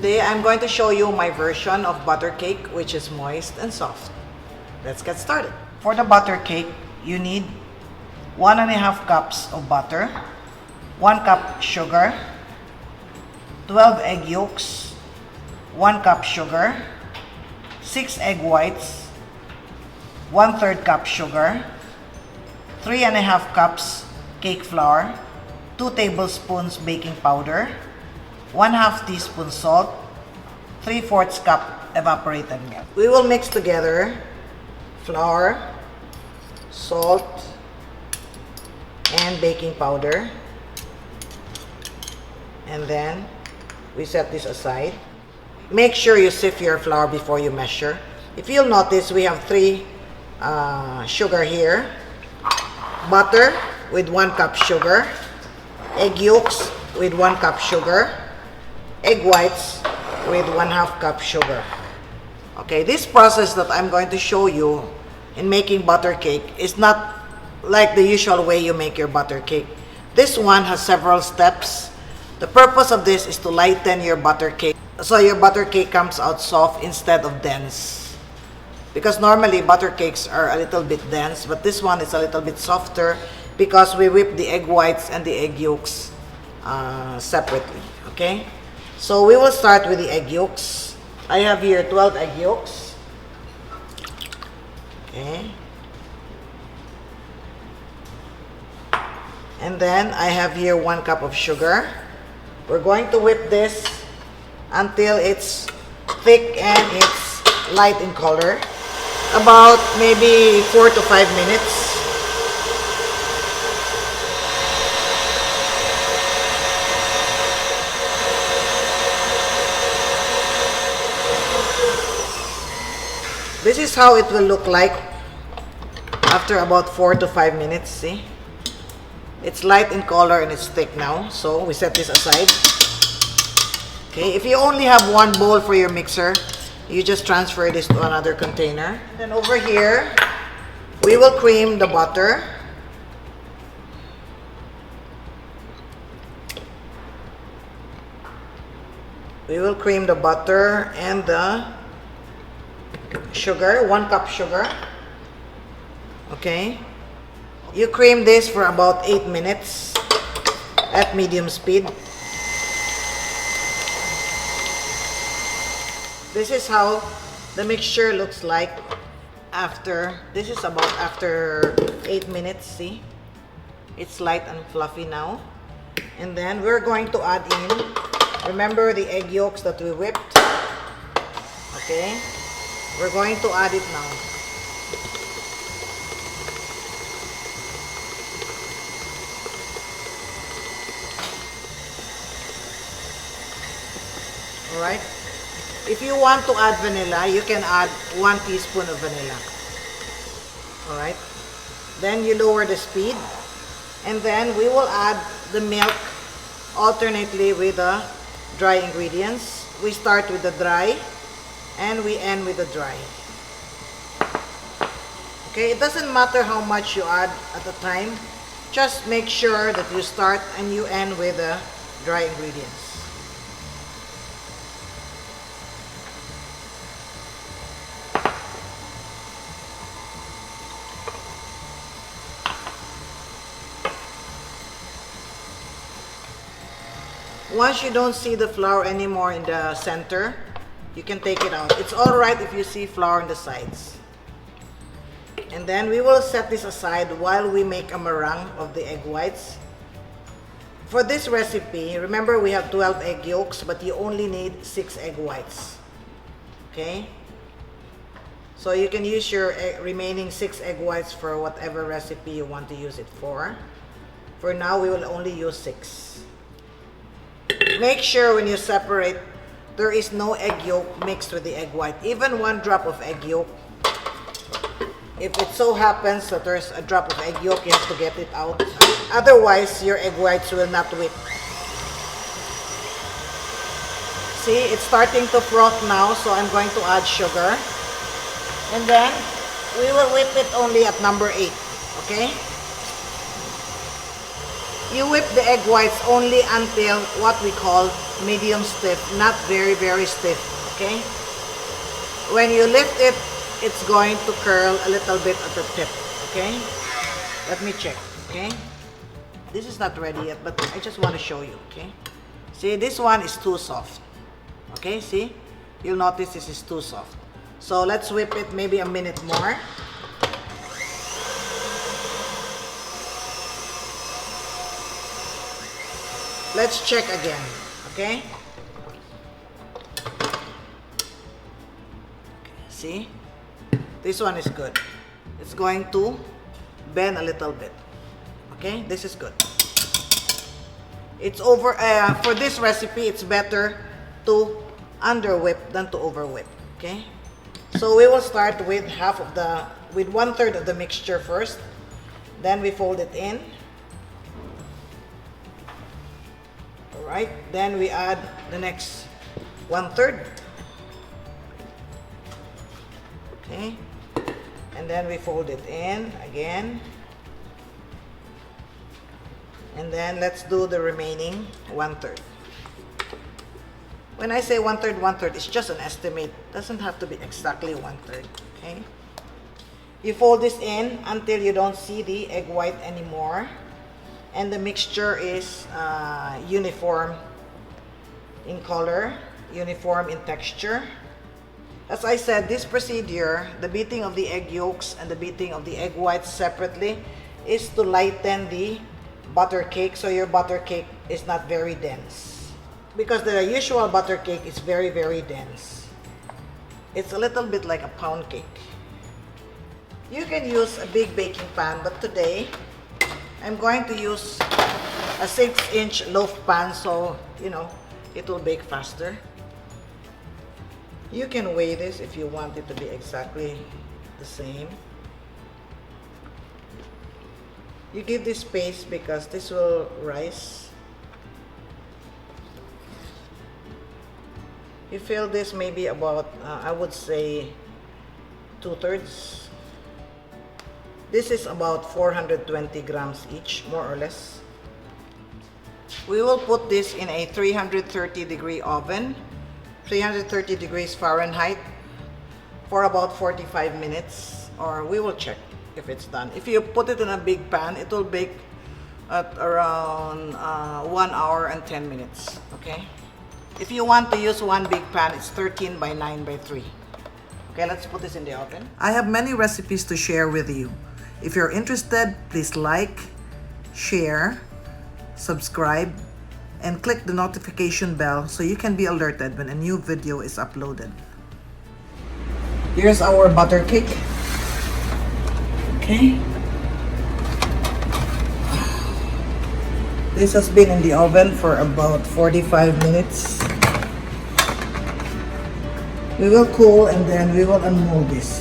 Today I'm going to show you my version of butter cake, which is moist and soft. Let's get started. For the butter cake, you need 1.5 cups of butter, 1 cup sugar, 12 egg yolks, 1 cup sugar, 6 egg whites, 1/3 cup sugar, 3.5 cups cake flour, 2 tablespoons baking powder, 1/2 teaspoon salt, 3/4 cup evaporated milk. We will mix together flour, salt, and baking powder. And then we set this aside. Make sure you sift your flour before you measure. If you'll notice, we have 3 sugar here, butter with 1 cup sugar, egg yolks with 1 cup sugar, egg whites with 1/2 cup sugar. Okay, this process that I'm going to show you in making butter cake is not like the usual way you make your butter cake. This one has several steps. The purpose of this is to lighten your butter cake, so your butter cake comes out soft instead of dense. Because normally butter cakes are a little bit dense, but this one is a little bit softer because we whip the egg whites and the egg yolks separately. Okay, so we will start with the egg yolks. I have here 12 egg yolks. Okay, and then I have here 1 cup of sugar. We're going to whip this until it's thick and it's light in color. About maybe 4 to 5 minutes. This is how it will look like after about 4 to 5 minutes. See? It's light in color and it's thick now. So we set this aside. Okay, if you only have 1 bowl for your mixer, you just transfer this to another container. Then over here, we will cream the butter. We will cream the butter and the sugar, 1 cup sugar. Okay. You cream this for about 8 minutes at medium speed. This is how the mixture looks like after, this is about after 8 minutes, see? It's light and fluffy now. And then we're going to add in, remember the egg yolks that we whipped? Okay, we're going to add it now. Alright. If you want to add vanilla, you can add 1 teaspoon of vanilla. Alright. Then you lower the speed. And then we will add the milk alternately with the dry ingredients. We start with the dry and we end with the dry. Okay, it doesn't matter how much you add at a time. Just make sure that you start and you end with the dry ingredients. Once you don't see the flour anymore in the center, you can take it out. It's alright if you see flour on the sides. And then we will set this aside while we make a meringue of the egg whites. For this recipe, remember we have 12 egg yolks, but you only need 6 egg whites. Okay? So you can use your remaining 6 egg whites for whatever recipe you want to use it for. For now, we will only use 6. Make sure when you separate, there is no egg yolk mixed with the egg white. Even 1 drop of egg yolk. If it so happens that there's a drop of egg yolk, you have to get it out. Otherwise, your egg whites will not whip. See, it's starting to froth now, so I'm going to add sugar. And then, we will whip it only at number 8. Okay? You whip the egg whites only until what we call medium stiff, not very, very stiff, okay? When you lift it, it's going to curl a little bit at the tip, okay? Let me check, okay? This is not ready yet, but I just want to show you, okay? See, this one is too soft, okay? See? You'll notice this is too soft. So let's whip it maybe a minute more. Let's check again, okay? See? This one is good. It's going to bend a little bit. Okay? This is good. It's over, for this recipe, it's better to under whip than to over whip. Okay? So we will start with with 1/3 of the mixture first. Then we fold it in. Alright, then we add the next 1/3. Okay, and then we fold it in again. And then let's do the remaining 1/3. When I say 1/3, 1/3, it's just an estimate. Doesn't have to be exactly 1/3. Okay, you fold this in until you don't see the egg white anymore. And the mixture is uniform in color, uniform in texture. As I said, this procedure, the beating of the egg yolks and the beating of the egg whites separately, is to lighten the butter cake, so your butter cake is not very dense. Because the usual butter cake is very, very dense. It's a little bit like a pound cake. You can use a big baking pan, but today, I'm going to use a 6-inch loaf pan, so, you know, it will bake faster. You can weigh this if you want it to be exactly the same. You give this space because this will rise. You fill this maybe about, I would say, 2/3. This is about 420 grams each, more or less. We will put this in a 330-degree oven, 330 degrees Fahrenheit, for about 45 minutes, or we will check if it's done. If you put it in a big pan, it will bake at around 1 hour and 10 minutes, okay? If you want to use one big pan, it's 13 by 9 by 3. Okay, let's put this in the oven. I have many recipes to share with you. If you're interested, please like, share, subscribe, and click the notification bell so you can be alerted when a new video is uploaded. Here's our butter cake. Okay. This has been in the oven for about 45 minutes. We will cool and then we will unmold this.